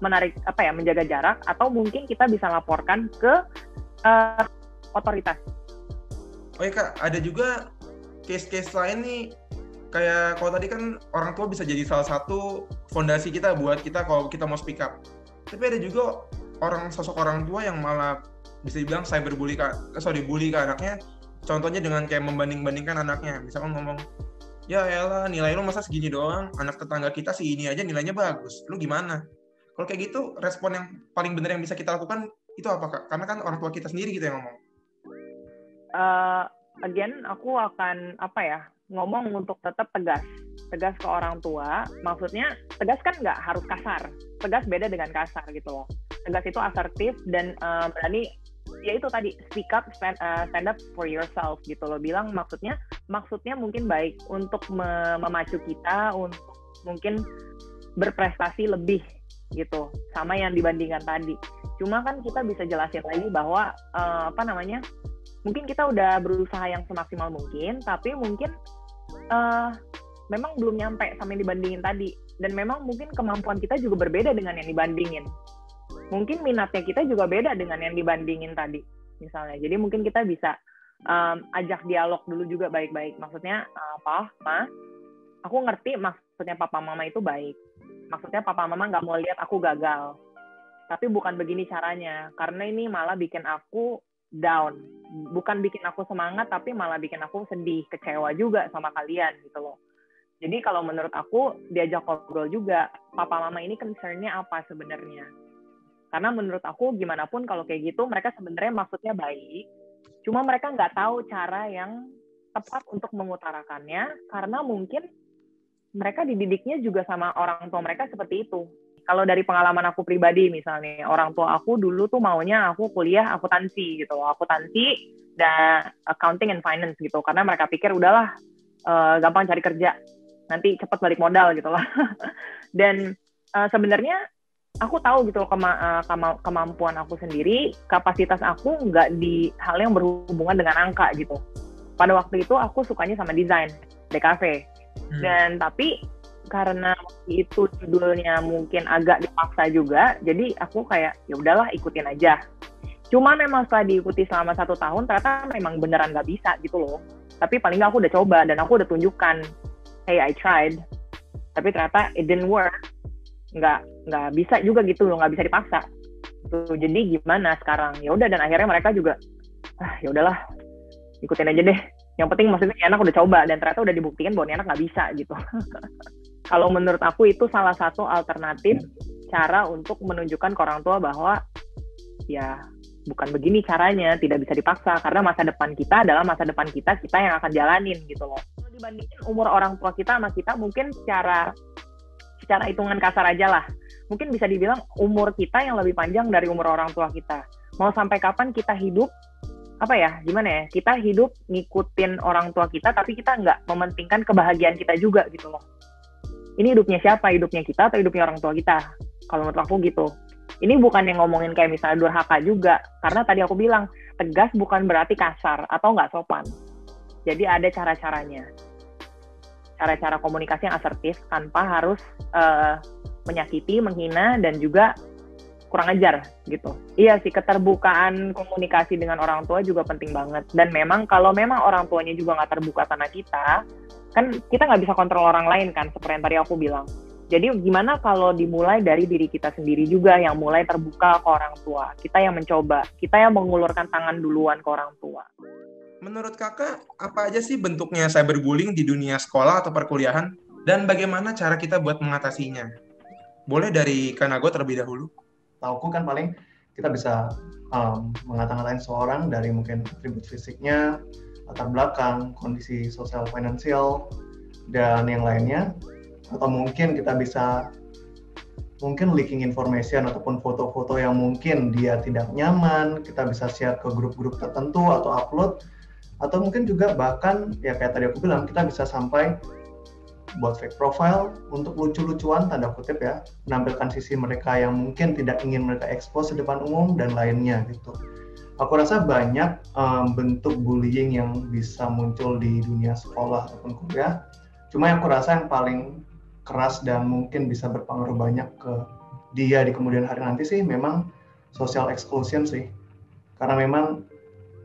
menjaga jarak, atau mungkin kita bisa laporkan ke otoritas. Oh ya Kak, ada juga case-case lain nih, kayak kalau tadi kan orang tua bisa jadi salah satu fondasi kita buat kita kalau kita mau speak up. Tapi ada juga sosok orang tua yang malah bisa dibilang bully ke anaknya. Contohnya dengan kayak membanding-bandingkan anaknya. Misalkan ngomong, ya elah nilai lu masa segini doang, anak tetangga kita sih ini aja nilainya bagus, lu gimana? Kalau kayak gitu, respon yang paling benar yang bisa kita lakukan itu apa Kak? Karena kan orang tua kita sendiri gitu yang ngomong. Again, aku akan ngomong untuk tetap tegas ke orang tua. Maksudnya tegas kan nggak harus kasar, tegas beda dengan kasar gitu loh. Tegas itu asertif dan berani, ya itu tadi, speak up, stand up for yourself gitu loh. Bilang maksudnya mungkin baik untuk memacu kita untuk mungkin berprestasi lebih gitu sama yang dibandingkan tadi. Cuma kan kita bisa jelasin lagi bahwa mungkin kita udah berusaha yang semaksimal mungkin, tapi mungkin memang belum nyampe sama yang dibandingin tadi. Dan memang mungkin kemampuan kita juga berbeda dengan yang dibandingin. Mungkin minatnya kita juga beda dengan yang dibandingin tadi, misalnya. Jadi mungkin kita bisa ajak dialog dulu juga baik-baik. Maksudnya, Ma, aku ngerti maksudnya papa mama itu baik. Maksudnya papa mama nggak mau lihat aku gagal. Tapi bukan begini caranya. Karena ini malah bikin aku down. Bukan bikin aku semangat, tapi malah bikin aku sedih, kecewa juga sama kalian gitu loh. Jadi kalau menurut aku, diajak ngobrol juga, papa mama ini concern-nya apa sebenarnya. Karena menurut aku, gimana pun kalau kayak gitu, mereka sebenarnya maksudnya baik, cuma mereka nggak tahu cara yang tepat untuk mengutarakannya, karena mungkin mereka dididiknya juga sama orang tua mereka seperti itu. Kalau dari pengalaman aku pribadi misalnya, orang tua aku dulu tuh maunya aku kuliah akuntansi gitu, akuntansi dan accounting and finance gitu, karena mereka pikir udahlah gampang cari kerja, nanti cepat balik modal gitu lah. Dan sebenarnya aku tahu gitu kemampuan aku sendiri, kapasitas aku nggak di hal yang berhubungan dengan angka gitu. Pada waktu itu aku sukanya sama desain, DKV. Dan tapi karena itu judulnya mungkin agak dipaksa juga, jadi aku kayak ya udahlah ikutin aja. Cuma memang setelah diikuti selama 1 tahun ternyata memang beneran nggak bisa gitu loh. Tapi paling nggak aku udah coba dan aku udah tunjukkan, hey I tried. Tapi ternyata it didn't work. Nggak bisa juga gitu loh, nggak bisa dipaksa. Tuh, jadi gimana sekarang? Ya udah, dan akhirnya mereka juga ya udahlah ikutin aja deh. Yang penting maksudnya anak udah coba dan ternyata udah dibuktikan bahwa anak nggak bisa gitu. Kalau menurut aku itu salah satu alternatif cara untuk menunjukkan ke orang tua bahwa ya bukan begini caranya, tidak bisa dipaksa, karena masa depan kita adalah masa depan kita yang akan jalanin gitu loh. Kalau dibandingin umur orang tua kita sama kita, mungkin secara hitungan kasar aja lah, mungkin bisa dibilang umur kita yang lebih panjang dari umur orang tua kita. Mau sampai kapan kita hidup, kita hidup ngikutin orang tua kita, tapi kita nggak mementingkan kebahagiaan kita juga gitu loh. Ini hidupnya siapa? Hidupnya kita atau hidupnya orang tua kita? Kalau menurut aku gitu. Ini bukan yang ngomongin kayak misalnya durhaka juga. Karena tadi aku bilang, tegas bukan berarti kasar atau nggak sopan. Jadi ada cara-caranya. Cara-cara komunikasi yang asertif tanpa harus menyakiti, menghina, dan juga kurang ajar gitu. Iya sih, keterbukaan komunikasi dengan orang tua juga penting banget. Dan memang kalau memang orang tuanya juga nggak terbuka sama kita, kan kita nggak bisa kontrol orang lain kan, seperti yang tadi aku bilang. Jadi gimana kalau dimulai dari diri kita sendiri juga yang mulai terbuka ke orang tua. Kita yang mencoba, kita yang mengulurkan tangan duluan ke orang tua. Menurut kakak, apa aja sih bentuknya cyberbullying di dunia sekolah atau perkuliahan? Dan bagaimana cara kita buat mengatasinya? Boleh dari Kanago terlebih dahulu. Tauku kan paling kita bisa mengata-ngatain seorang dari mungkin atribut fisiknya, latar belakang, kondisi sosial finansial, dan yang lainnya. Atau mungkin kita bisa leaking information ataupun foto-foto yang mungkin dia tidak nyaman, kita bisa share ke grup-grup tertentu atau upload. Atau mungkin juga bahkan, ya kayak tadi aku bilang, kita bisa sampai buat fake profile untuk lucu-lucuan, tanda kutip ya, menampilkan sisi mereka yang mungkin tidak ingin mereka expose di depan umum dan lainnya gitu. Aku rasa banyak bentuk bullying yang bisa muncul di dunia sekolah ataupun kuliah. Cuma yang aku rasa yang paling keras dan mungkin bisa berpengaruh banyak ke dia di kemudian hari nanti sih memang social exclusion sih. Karena memang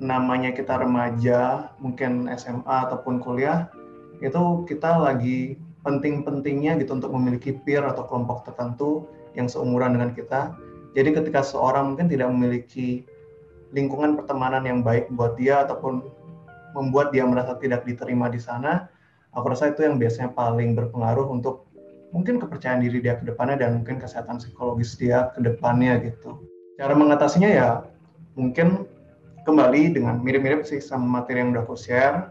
namanya kita remaja, mungkin SMA ataupun kuliah, itu kita lagi penting-pentingnya gitu untuk memiliki peer atau kelompok tertentu yang seumuran dengan kita. Jadi ketika seorang mungkin tidak memiliki lingkungan pertemanan yang baik buat dia ataupun membuat dia merasa tidak diterima di sana, aku rasa itu yang biasanya paling berpengaruh untuk mungkin kepercayaan diri dia ke depannya dan mungkin kesehatan psikologis dia ke depannya gitu. Cara mengatasinya ya mungkin kembali dengan mirip-mirip sih sama materi yang udah aku share.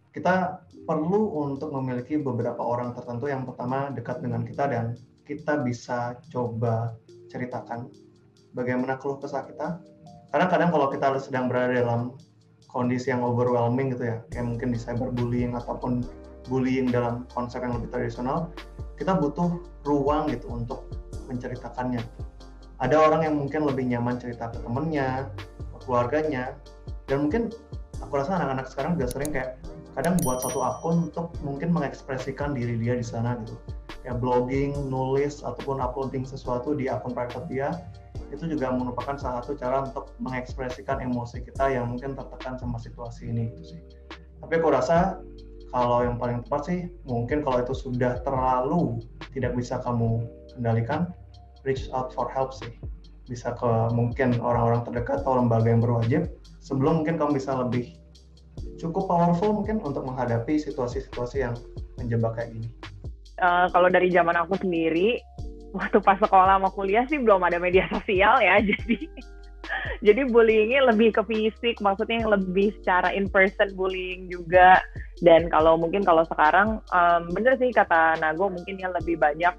Kita perlu untuk memiliki beberapa orang tertentu yang pertama dekat dengan kita dan kita bisa coba ceritakan bagaimana keluh kesah kita. Karena kadang kalau kita sedang berada dalam kondisi yang overwhelming gitu ya, kayak mungkin di cyberbullying ataupun bullying dalam konsep yang lebih tradisional, kita butuh ruang gitu untuk menceritakannya. Ada orang yang mungkin lebih nyaman cerita ke temennya, ke keluarganya, dan mungkin aku rasa anak-anak sekarang juga sering kayak kadang buat satu akun untuk mungkin mengekspresikan diri dia di sana gitu. Kayak blogging, nulis, ataupun uploading sesuatu di akun private dia, itu juga merupakan salah satu cara untuk mengekspresikan emosi kita yang mungkin tertekan sama situasi ini gitu sih. Tapi aku rasa kalau yang paling tepat sih, mungkin kalau itu sudah terlalu tidak bisa kamu kendalikan, reach out for help sih. Bisa ke mungkin orang-orang terdekat atau lembaga yang berwajib, sebelum mungkin kamu bisa lebih cukup powerful mungkin untuk menghadapi situasi-situasi yang menjebak kayak gini. Kalau dari zaman aku sendiri, waktu pas sekolah sama kuliah sih belum ada media sosial ya, jadi bullyingnya lebih ke fisik, maksudnya lebih secara in person bullying juga. Dan kalau sekarang bener sih kata Nago, mungkin yang lebih banyak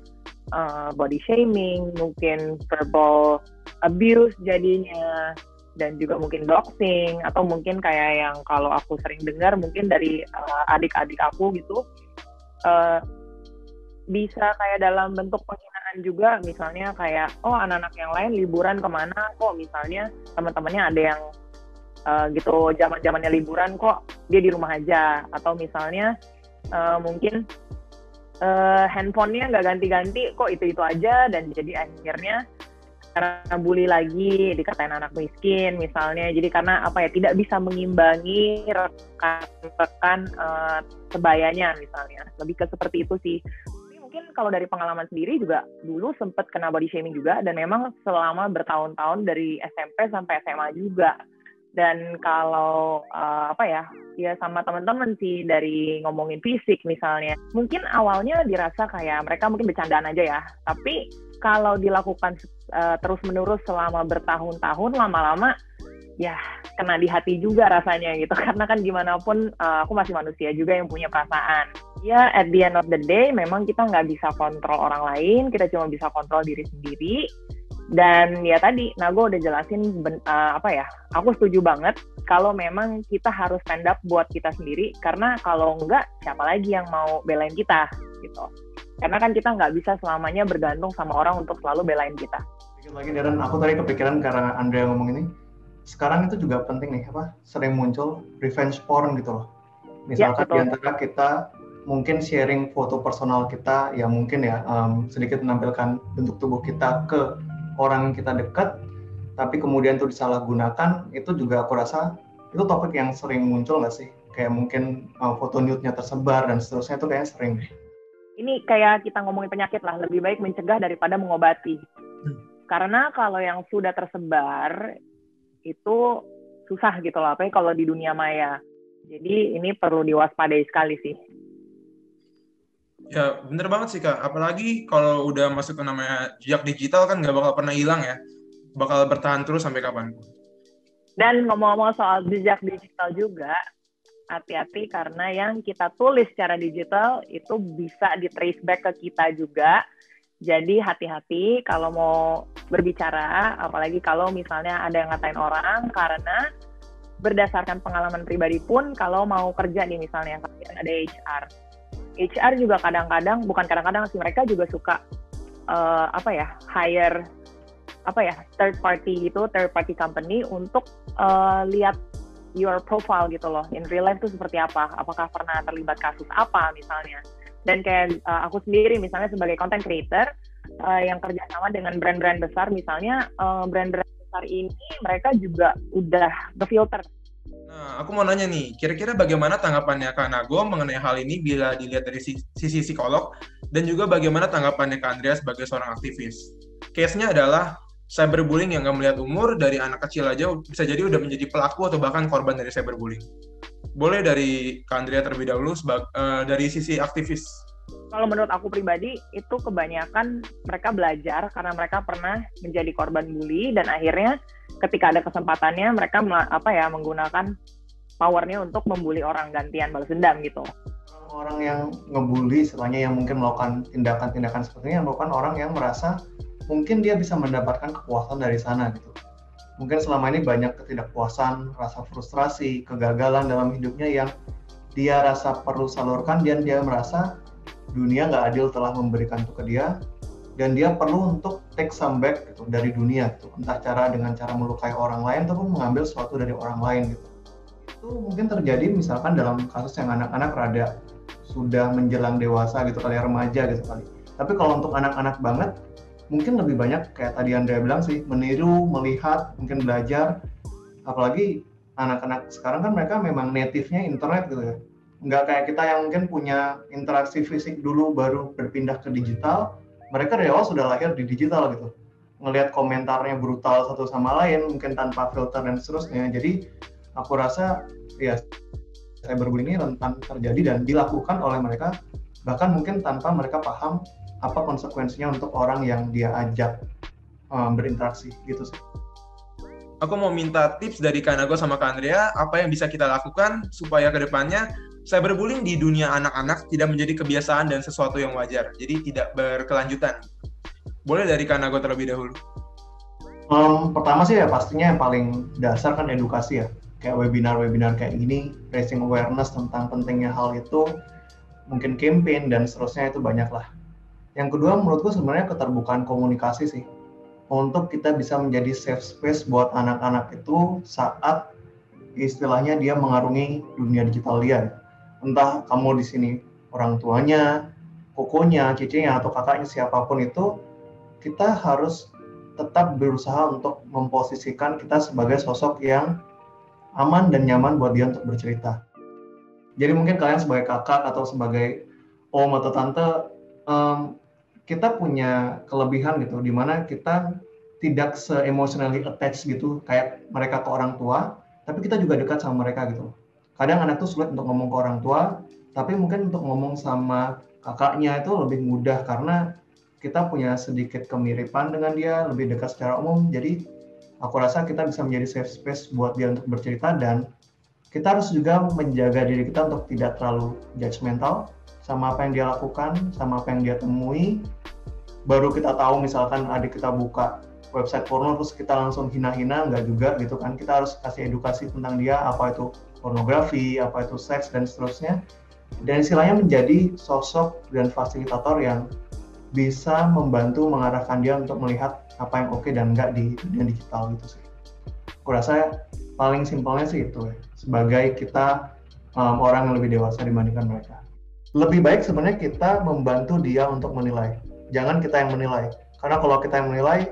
body shaming, mungkin verbal abuse jadinya, dan juga mungkin doxing, atau mungkin kayak yang kalau aku sering dengar mungkin dari adik-adik aku gitu, bisa kayak dalam bentuk penghinaan juga, misalnya kayak anak-anak yang lain liburan kemana kok, misalnya teman-temannya ada yang gitu zaman-zamannya liburan kok dia di rumah aja, atau misalnya mungkin handphonenya nggak ganti-ganti kok itu aja, dan jadi akhirnya karena bully lagi dikatain anak miskin misalnya, jadi karena tidak bisa mengimbangi rekan-rekan sebayanya misalnya, lebih ke seperti itu sih. Mungkin kalau dari pengalaman sendiri juga dulu sempat kena body shaming juga, dan memang selama bertahun-tahun dari SMP sampai SMA juga. Dan kalau ya sama teman-teman sih, dari ngomongin fisik misalnya, mungkin awalnya dirasa kayak mereka mungkin bercandaan aja ya, tapi kalau dilakukan terus-menerus selama bertahun-tahun, lama-lama ya kena di hati juga rasanya gitu. Karena kan gimana pun aku masih manusia juga yang punya perasaan. Ya at the end of the day memang kita nggak bisa kontrol orang lain, kita cuma bisa kontrol diri sendiri. Dan ya tadi Nago udah jelasin aku setuju banget kalau memang kita harus stand up buat kita sendiri, karena kalau enggak siapa lagi yang mau belain kita gitu. Karena kan kita nggak bisa selamanya bergantung sama orang untuk selalu belain kita. Sedikit lagi Darren, aku tadi kepikiran karena Andrea ngomong ini, sekarang itu juga penting nih, sering muncul revenge porn gitu loh. Misalkan di antara kita mungkin sharing foto personal kita yang mungkin ya sedikit menampilkan bentuk tubuh kita ke orang yang kita dekat, tapi kemudian itu disalahgunakan, itu juga aku rasa itu topik yang sering muncul nggak sih? Kayak mungkin foto nude-nya tersebar dan seterusnya, itu kayaknya sering deh. Ini kayak kita ngomongin penyakit lah, lebih baik mencegah daripada mengobati. Karena kalau yang sudah tersebar itu susah gitu loh, apalagi kalau di dunia maya. Jadi ini perlu diwaspadai sekali sih. Ya, bener banget sih, Kak. Apalagi kalau udah masuk ke namanya jejak digital kan nggak bakal pernah hilang ya. Bakal bertahan terus sampai kapanpun. Dan ngomong-ngomong soal jejak digital juga, hati-hati karena yang kita tulis secara digital itu bisa di-trace back ke kita juga. Jadi hati-hati kalau mau berbicara, apalagi kalau misalnya ada yang ngatain orang, karena berdasarkan pengalaman pribadi pun kalau mau kerja nih misalnya kalian ada HR juga kadang-kadang, bukan kadang-kadang sih, mereka juga suka hire third party company untuk lihat your profile gitu loh, in real life tuh seperti apa, apakah pernah terlibat kasus apa misalnya. Dan kayak aku sendiri misalnya sebagai content creator yang kerjasama dengan brand-brand besar, misalnya brand-brand besar ini mereka juga udah ngefilter. Nah, aku mau nanya nih, kira-kira bagaimana tanggapannya Kak Nago mengenai hal ini bila dilihat dari sisi psikolog, dan juga bagaimana tanggapannya Kak Andrea sebagai seorang aktivis? Case-nya adalah cyberbullying yang nggak melihat umur, dari anak kecil aja bisa jadi udah menjadi pelaku atau bahkan korban dari cyberbullying. Boleh dari Kak Andrea terlebih dahulu dari sisi aktivis. Kalau menurut aku pribadi, itu kebanyakan mereka belajar karena mereka pernah menjadi korban bully, dan akhirnya ketika ada kesempatannya mereka menggunakan powernya untuk membuli orang, gantian balas dendam gitu. Orang yang ngebully, istilahnya yang mungkin melakukan tindakan-tindakan seperti ini, merupakan orang yang merasa mungkin dia bisa mendapatkan kepuasan dari sana gitu. Mungkin selama ini banyak ketidakpuasan, rasa frustrasi, kegagalan dalam hidupnya yang dia rasa perlu salurkan, dan dia merasa dunia nggak adil telah memberikan itu ke dia, dan dia perlu untuk take some back gitu dari dunia gitu. Entah dengan cara melukai orang lain ataupun mengambil sesuatu dari orang lain gitu. Itu mungkin terjadi misalkan dalam kasus yang anak-anak rada sudah menjelang dewasa gitu kali, remaja gitu kali. Tapi kalau untuk anak-anak banget, mungkin lebih banyak kayak tadi Andrea bilang sih, meniru, melihat, mungkin belajar. Apalagi anak-anak sekarang kan mereka memang native-nya internet gitu ya. Nggak kayak kita yang mungkin punya interaksi fisik dulu baru berpindah ke digital. Mereka dari awal sudah lahir di digital gitu. Ngelihat komentarnya brutal satu sama lain, mungkin tanpa filter dan seterusnya. Jadi aku rasa ya cyberbullying ini rentan terjadi dan dilakukan oleh mereka, bahkan mungkin tanpa mereka paham apa konsekuensinya untuk orang yang dia ajak berinteraksi gitu sih. Aku mau minta tips dari Kak Nago sama Kak Andrea, apa yang bisa kita lakukan supaya kedepannya cyberbullying di dunia anak-anak tidak menjadi kebiasaan dan sesuatu yang wajar, jadi tidak berkelanjutan. Boleh dari Kak Nago terlebih dahulu. Pertama sih ya pastinya yang paling dasar kan edukasi ya, kayak webinar kayak gini, raising awareness tentang pentingnya hal itu, mungkin campaign dan seterusnya, itu banyak lah. Yang kedua menurutku sebenarnya keterbukaan komunikasi sih, untuk kita bisa menjadi safe space buat anak-anak itu saat istilahnya dia mengarungi dunia digital dia. Entah kamu di sini orang tuanya, kokonya, cicenya, atau kakaknya, siapapun itu, kita harus tetap berusaha untuk memposisikan kita sebagai sosok yang aman dan nyaman buat dia untuk bercerita. Jadi mungkin kalian sebagai kakak atau sebagai om atau tante, kita punya kelebihan gitu, di mana kita tidak se-emotionally attached gitu kayak mereka ke orang tua, tapi kita juga dekat sama mereka gitu. Kadang anak tuh sulit untuk ngomong ke orang tua, tapi mungkin untuk ngomong sama kakaknya itu lebih mudah karena kita punya sedikit kemiripan dengan dia, lebih dekat secara umum. Jadi aku rasa kita bisa menjadi safe space buat dia untuk bercerita, dan kita harus juga menjaga diri kita untuk tidak terlalu judgmental sama apa yang dia lakukan, sama apa yang dia temui. Baru kita tahu misalkan adik kita buka website porno terus kita langsung hina-hina, nggak juga gitu kan. Kita harus kasih edukasi tentang dia, apa itu pornografi, apa itu seks, dan seterusnya. Dan istilahnya menjadi sosok dan fasilitator yang bisa membantu mengarahkan dia untuk melihat apa yang oke dan enggak di dunia digital gitu sih. Aku rasa paling simpelnya sih itu ya, sebagai kita orang yang lebih dewasa dibandingkan mereka. Lebih baik sebenarnya kita membantu dia untuk menilai, jangan kita yang menilai. Karena kalau kita yang menilai,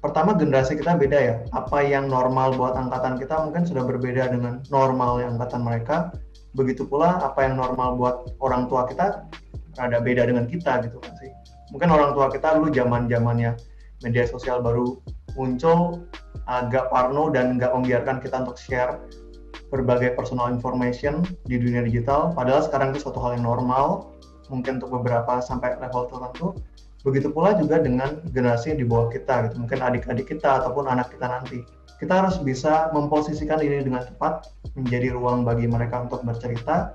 pertama generasi kita beda ya, apa yang normal buat angkatan kita mungkin sudah berbeda dengan normal yang angkatan mereka. Begitu pula apa yang normal buat orang tua kita rada beda dengan kita gitu kan sih. Mungkin orang tua kita dulu zaman-zamannya media sosial baru muncul, agak parno dan nggak membiarkan kita untuk share berbagai personal information di dunia digital, padahal sekarang itu suatu hal yang normal. mungkin untuk beberapa sampai level tertentu. Begitu pula juga dengan generasi yang di bawah kita gitu, mungkin adik-adik kita ataupun anak kita nanti. Kita harus bisa memposisikan diri dengan tepat, menjadi ruang bagi mereka untuk bercerita,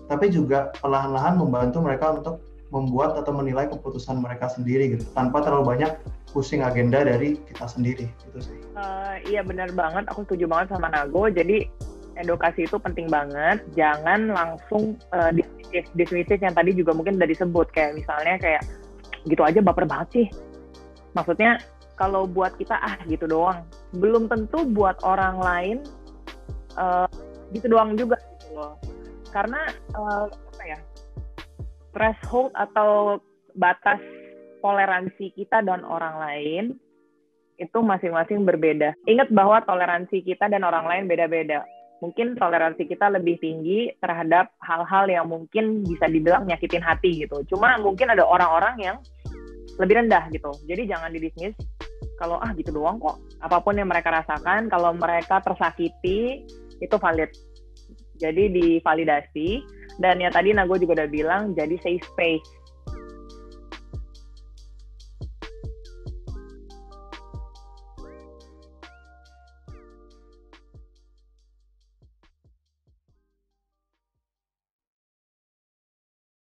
tapi juga perlahan-lahan membantu mereka untuk membuat atau menilai keputusan mereka sendiri gitu, tanpa terlalu banyak pusing agenda dari kita sendiri gitu sih. Iya benar banget, aku setuju banget sama Nago. Jadi edukasi itu penting banget, jangan langsung dismissive yang tadi juga mungkin udah disebut, kayak misalnya kayak gitu aja baper banget sih. Maksudnya kalau buat kita gitu doang, belum tentu buat orang lain gitu doang juga gitu loh. Karena threshold atau batas toleransi kita dan orang lain itu masing-masing berbeda. Ingat bahwa toleransi kita dan orang lain beda-beda. Mungkin toleransi kita lebih tinggi terhadap hal-hal yang mungkin bisa dibilang nyakitin hati gitu. Cuma mungkin ada orang-orang yang lebih rendah gitu. Jadi jangan didismiss kalau gitu doang kok. Apapun yang mereka rasakan, kalau mereka tersakiti itu valid. Jadi divalidasi. Dan ya tadi Nago juga udah bilang, jadi safe space.